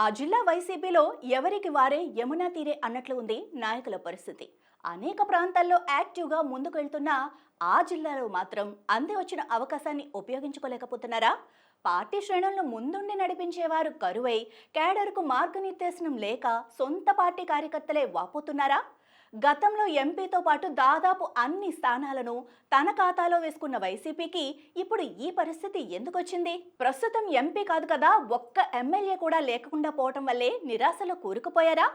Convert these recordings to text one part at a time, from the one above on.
ఆ జిల్లా వైసీపీలో ఎవరికి వారే యమునా తీరే అన్నట్లు ఉంది నాయకుల పరిస్థితి. అనేక ప్రాంతాల్లో యాక్టివ్గా ముందుకు వెళ్తున్న ఆ జిల్లాలో మాత్రం అంది వచ్చిన అవకాశాన్ని ఉపయోగించుకోలేకపోతున్నారా? పార్టీ శ్రేణులను ముందుండి నడిపించేవారు కరువై కేడర్కు మార్గనిర్దేశనం లేక సొంత పార్టీ కార్యకర్తలే వాపోతున్నారా? గతంలో ఎంపీతో పాటు దాదాపు అన్ని స్థానాలను తన ఖాతాలో వేసుకున్న వైసీపీకి ఇప్పుడు ఈ పరిస్థితి ఎందుకొచ్చింది? ప్రస్తుతం ఎంపీ కాదు కదా, ఒక్క ఎమ్మెల్యే కూడా లేకుండా పోవటం వల్లే నిరాశలో కూరుకుపోయారా?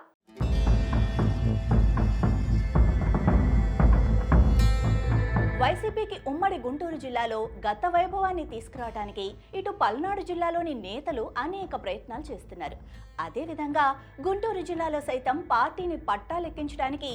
వైసీపీకి ఉమ్మడి గుంటూరు జిల్లాలో గత వైభవాన్ని తీసుకురావడానికి ఇటు పల్నాడు జిల్లాలోని నేతలు అనేక ప్రయత్నాలు చేస్తున్నారు. అదేవిధంగా గుంటూరు జిల్లాలో సైతం పార్టీని పట్టాలెక్కించడానికి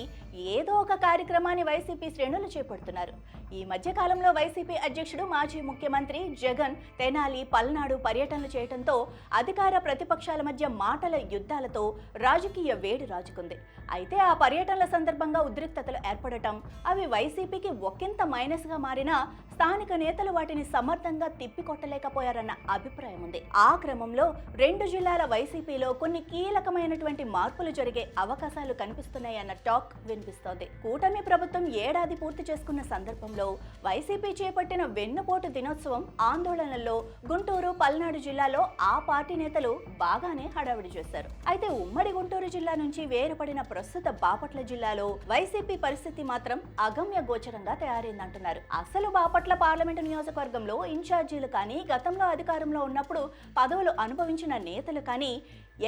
ఏదో ఒక కార్యక్రమాన్ని వైసీపీ శ్రేణులు చేపడుతున్నారు. ఈ మధ్య కాలంలో వైసీపీ అధ్యక్షుడు మాజీ ముఖ్యమంత్రి జగన్ తెనాలి, పల్నాడు పర్యటనలు చేయడంతో అధికార ప్రతిపక్షాల మధ్య మాటల యుద్ధాలతో రాజకీయ వేడి రాజుకుంది. అయితే ఆ పర్యటనల సందర్భంగా ఉద్రిక్తతలు ఏర్పడటం, అవి వైసీపీకి ఒకంత మైనస్గా మారినా స్థానిక నేతలు వాటిని సమర్థంగా తిప్పికొట్టలేకపోయారన్న అభిప్రాయం ఉంది. ఆ క్రమంలో రెండు జిల్లాల వైసీపీలో కొన్ని కీలకమైనటువంటి మార్పులు జరిగే అవకాశాలు కనిపిస్తున్నాయన్న టాక్ వినిపిస్తోంది. కూటమి ప్రభుత్వం ఏడాది పూర్తి చేసుకున్న సందర్భంలో వైసీపీ చేపట్టిన వెన్నుపోటు దినోత్సవం ఆందోళనల్లో గుంటూరు, పల్నాడు జిల్లాలో ఆ పార్టీ నేతలు బాగానే హడావిడి చేశారు. అయితే ఉమ్మడి గుంటూరు జిల్లా నుంచి వేరుపడిన ప్రస్తుత బాపట్ల జిల్లాలో వైసీపీ పరిస్థితి మాత్రం అగమ్య గోచరంగా తయారైందంటున్నారు. అసలు బాపట్ల పార్లమెంటు నియోజకవర్గంలో ఇన్ఛార్జీలు కానీ, గతంలో అధికారంలో ఉన్నప్పుడు పదవులు అనుభవించిన నేతలు కానీ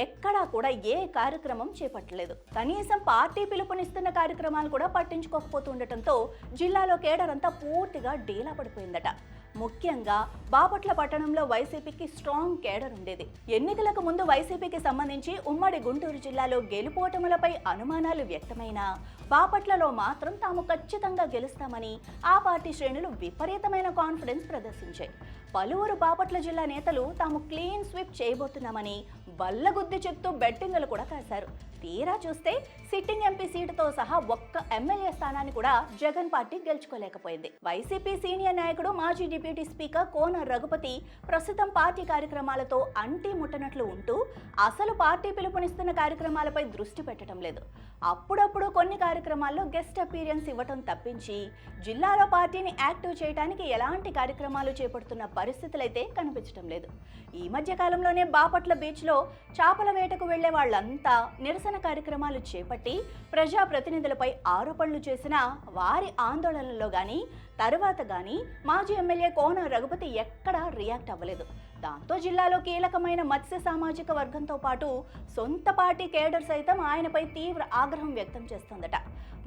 ఎక్కడా కూడా ఏ కార్యక్రమం చేపట్టలేదు. కనీసం పార్టీ పిలుపునిస్తున్న కార్యక్రమాలు కూడా పట్టించుకోకపోతుండటంతో జిల్లాలో కేడర్ అంతా పూర్తిగా డీలా పడిపోయిందట. ముఖ్యంగా బాపట్ల పట్టణంలో వైసీపీకి స్ట్రాంగ్ కేడర్ ఉండేది. ఎన్నికలకు ముందు వైసీపీకి సంబంధించి ఉమ్మడి గుంటూరు జిల్లాలో గెలుపోటములపై అనుమానాలు వ్యక్తమైనా బాపట్లలో మాత్రం తాము ఖచ్చితంగా గెలుస్తామని ఆ పార్టీ శ్రేణులు విపరీతమైన కాన్ఫిడెన్స్ ప్రదర్శించాయి. పలువురు బాపట్ల జిల్లా నేతలు తాము క్లీన్ స్వీప్ చేయబోతున్నామని బల్లగుద్ది చెప్తూ బెట్టింగులు కూడా కాశారు. తీరా చూస్తే సిట్టింగ్ ఎంపీ సీటుతో సహా ఒక్క ఎమ్మెల్యే స్థానాన్ని కూడా జగన్ పార్టీ గెలుచుకోలేకపోయింది. వైసీపీ సీనియర్ నాయకుడు మాజీ డిప్యూటీ స్పీకర్ కోన రఘుపతి ప్రస్తుతం పార్టీ కార్యక్రమాలతో అంటీ ముట్టనట్లు ఉంటూ అసలు పార్టీ పిలుపునిస్తున్న కార్యక్రమాలపై దృష్టి పెట్టడం లేదు. అప్పుడప్పుడు కొన్ని కార్యక్రమాల్లో గెస్ట్ అపీరియన్స్ ఇవ్వటం తప్పించి జిల్లాలో పార్టీని యాక్టివ్ చేయడానికి ఎలాంటి కార్యక్రమాలు చేపడుతున్న పరిస్థితులైతే కనిపించడం లేదు. ఈ మధ్య కాలంలోనే బాపట్ల బీచ్లో చేపల వేటకు వెళ్లే వాళ్ళంతా నిరసన కార్యక్రమాలు చేపట్టి ప్రజాప్రతినిధులపై ఆరోపణలు చేసిన వారి ఆందోళనలో గానీ తర్వాత గానీ మాజీ ఎమ్మెల్యే కోన రఘుపతి ఎక్కడా రియాక్ట్ అవ్వలేదు. దాంతో జిల్లాలో కీలకమైన మత్స్య సామాజిక వర్గంతో పాటు సొంత పార్టీ కేడర్ సైతం ఆయనపై తీవ్ర ఆగ్రహం వ్యక్తం చేస్తోందట.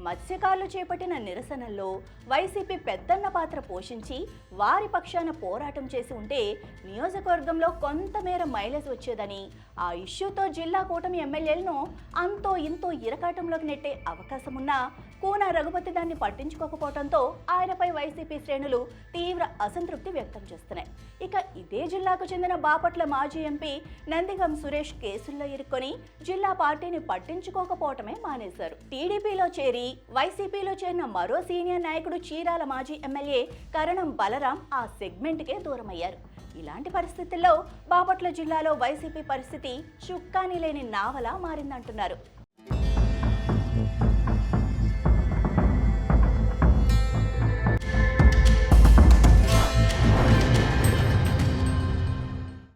మత్స్యకారులు చేపట్టిన నిరసనల్లో వైసీపీ పెద్దన్న పాత్ర పోషించి వారి పక్షాన పోరాటం చేసి ఉంటే నియోజకవర్గంలో కొంతమేర మైలేజ్ వచ్చేదని, ఆ ఇష్యూతో జిల్లా కూటమి ఎమ్మెల్యేలను అంతో ఇంతో ఇరకాటంలోకి నెట్టే అవకాశం ఉన్నా కోన రఘుపతి దాన్ని పట్టించుకోకపోవడంతో ఆయనపై వైసీపీ శ్రేణులు తీవ్ర అసంతృప్తి వ్యక్తం చేస్తున్నాయి. ఇక ఇదే జిల్లాకు చెందిన బాపట్ల మాజీ ఎంపీ నందిగం సురేష్ కేసుల్లో ఇరుక్కొని జిల్లా పార్టీని పట్టించుకోకపోవటమే మానేశారు. టీడీపీలో చేరి వైసీపీలో చేరిన మరో సీనియర్ నాయకుడు చీరాల మాజీ ఎమ్మెల్యే కరణం బలరాం ఆ సెగ్మెంట్కే దూరమయ్యారు. ఇలాంటి పరిస్థితుల్లో బాపట్ల జిల్లాలో వైసీపీ పరిస్థితి చుక్కాని లేని నావలా మారిందంటున్నారు.